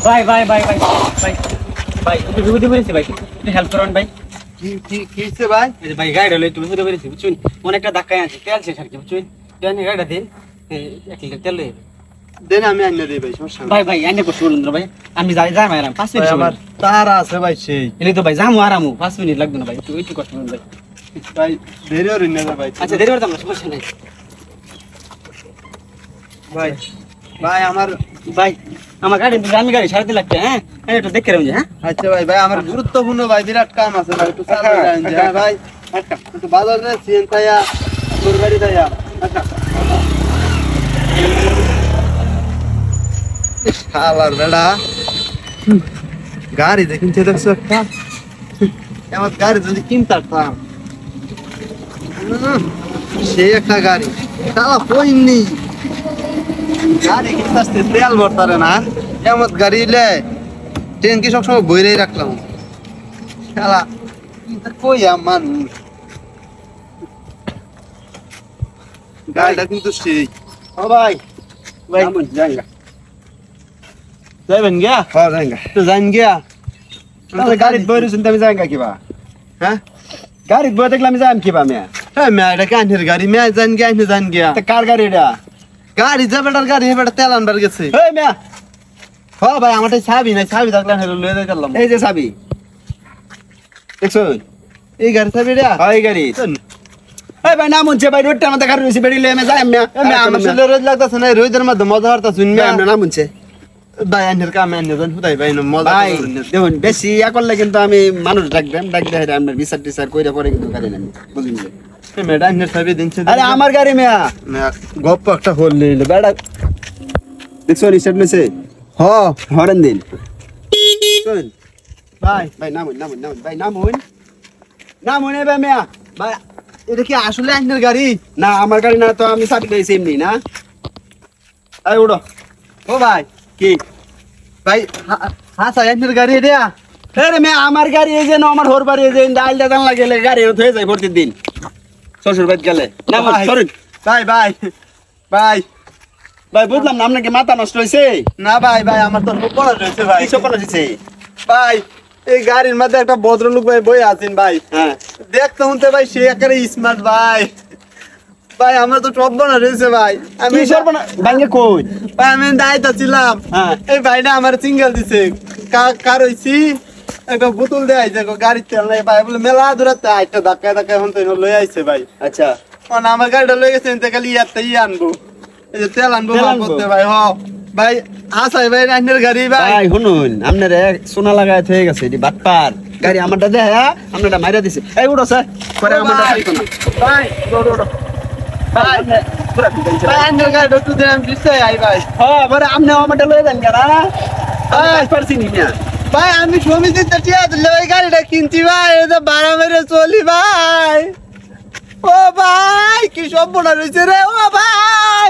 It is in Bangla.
ভাই ভাই ভাই ভাই ভাই ভাই তুমি বিপদে পড়েছি ভাই, একটু হেল্প করুন ভাই। কি হচ্ছে ভাই? এই যে ভাই গাড়িটা লই তুমি বিপদে পড়েছি বুঝছেন, অনেকটা ধাক্কা আছে, তেল শেষ আর কি বুঝছেন। দেন গাড়িটা দিন, 1 লিটার তেল লই। দেন আমি আইনা দেই ভাই, সমস্যা নাই। ভাই ভাই আইনে করতে বলুন ভাই, আমি যাই যাই মারাম 5 মিনিট আমার তারা আছে ভাই সেই। এলি তো ভাই যামু আরামু 5 মিনিট লাগবে না ভাই, একটু কষ্ট করুন ভাই। ভাই দেরি হইল না ভাই। আচ্ছা দেরি করতাম না, সমস্যা নাই ভাই ভাই আমার ভাই। আমার গাড়ি আমি গাড়ি 3.5 লাখ টাকা, হ্যাঁ একটু দেখে রাখুন যে। হ্যাঁ আচ্ছা ভাই ভাই আমার গুরুত্বপূর্ণ ভাই বিরাট কাম আছে ভাই, একটু চালু রাখেন যে। হ্যাঁ ভাই একটু বাজারে সিএন তাইয়া তোর গাড়ি তাইয়া। আচ্ছা শালার বেড়া গাড়ি দেখুন দেখছো একটা, আমার গাড়ি যদি কিনতাম সে একটা গাড়ি শালা কইনি গাড়ি কিনতে তেল ভরতারে না, এমন গাড়ি লে ট্যাঙ্কি সবসময় বইরেই রাখলাম। শালা কইয়া মানুষ গাড়িটা কিন্তু সেই। ও ভাই ভাই যাইঙ্গা যাইবেন গিয়া? হ্যাঁ যাইঙ্গা তো যাইন গিয়া। তাহলে গাড়িত বই রয়েছেন তুমি যাইঙ্গা কিবা? হ্যাঁ গাড়িত বই দেখলাম যাইম কিবা মেয়া? হ্যাঁ মেয়া এটা কানের গাড়ি, মেয়া যাইন গিয়া আইনে যাইন গিয়া। তা কার গাড়ি এটা? গাড়ি যে বেটার গাড়ি হে বেটা তেল আনবার গেছে। এই মেয়া, হ্যাঁ ভাই আমারটাই চাবি নাই, চাবি থাকলে হেলো লয়ে যাইতাম। এই যে চাবি দেখছো? এই গাড়ি চাবি রে হয় এই গাড়ি। এই ভাই নাম হচ্ছে ভাই, রোডটার মধ্যে গাড়ি রয়েছে, বেড়ি লয়ে আমি যাই মেয়া। আমার সাথে রোজ লাগতাছে না, রোজের মধ্যে মজা হরতাছুন মেয়া। আপনার নাম হচ্ছে ভাই আইনের কাম আইনে যান হুদাই ভাই মজা ভাই। করুন না। দেখুন বেশি ইয়া করলে কিন্তু আমি মানুষ ডাকবেন, ডাকলে আপনার বিচার টিচার কইরা পরে কিন্তু গাড়ি নেন, বুঝলি? এই মেয়েটা আইনের চাবি দিনছে। আরে আমার গাড়ি মেয়া, মেয়া গপ্প একটা হল নিলে বেড়া দেখছো রিসেট মেসে হ হরেন দিন। শুন ভাই ভাই নামুন নামুন নামুন ভাই নামুন নামুন এবার মেয়া। ভাই এটা কি আসলে আইনের গাড়ি? না আমার গাড়ি না তো, আমি চাবি লইছি এমনি না। এই উঠো। ও ভাই কি ভাই হ্যাঁ স্যার আইনের গাড়ি এটা? আরে মেয়া আমার গাড়ি এই যে না, আমার হোর বাড়ি এই যে ডাইলটা জান লাগলে গাড়ি হয়ে যায় প্রতিদিন শ্বশুর বাড়ি গেলে। নামুন ভাই। সরেন ভাই ভাই ভাই ভাই, বুঝলাম না আপনাকে মাথা নষ্ট হয়েছে? না ভাই ভাই আমার তো খুব বড় রয়েছে ভাই। কিছু করা দিছে? ভাই এই গাড়ির মধ্যে একটা ভদ্রলোক ভাই বই আছেন ভাই, হ্যাঁ দেখতে শুনতে ভাই সে একেবারে স্মার্ট ভাই। ভাই আমার তো সব বনা রয়েছে ভাই। আমি কি সর্বনা ভাঙ্গে কই? ভাই আমি দায়িত্ব ছিলাম, হ্যাঁ এই ভাইটা আমার সিঙ্গেল দিছে কার হইছি একটা বোতল দেয় যে গাড়ির তেল নাই ভাই, বলে মেলা দূরাতে আইটা ধাক্কায় ধাক্কায় হন তো লই আইছে ভাই। আচ্ছা মানে আমার গাড়িটা লই গেছে এনতে খালি ইয়ারটা আনবো, এই যে তেল আনবো তেল মাল আনবো? করতে ভাই। হ ভাই আসাই ভাই রাইনের গাড়ি ভাই। ভাই শুনুন, আপনার সোনা লাগায় হয়ে গেছে এটি বাটপার গাড়ি, আমারটা দেয় আপনারটা মাইরা দিছে। এই উঠো স্যার পরে আমারটা ভাই, খাইতো না। ভাই ভাই ভাই রাইনের গাড়িটা তুই দেন দিছে আই ভাই। হ্যাঁ পরে আপনি আমারটা লয়ে যান কেন? আমি পারছি নি না। ভাই আমি সমিতিতে টিয়া দিলে ওই গাড়িটা কিনছি ভাই, এটা ভাড়া মেরে চলি ভাই। ও ভাই কি সব বোনা রয়েছে রে ও ভাই।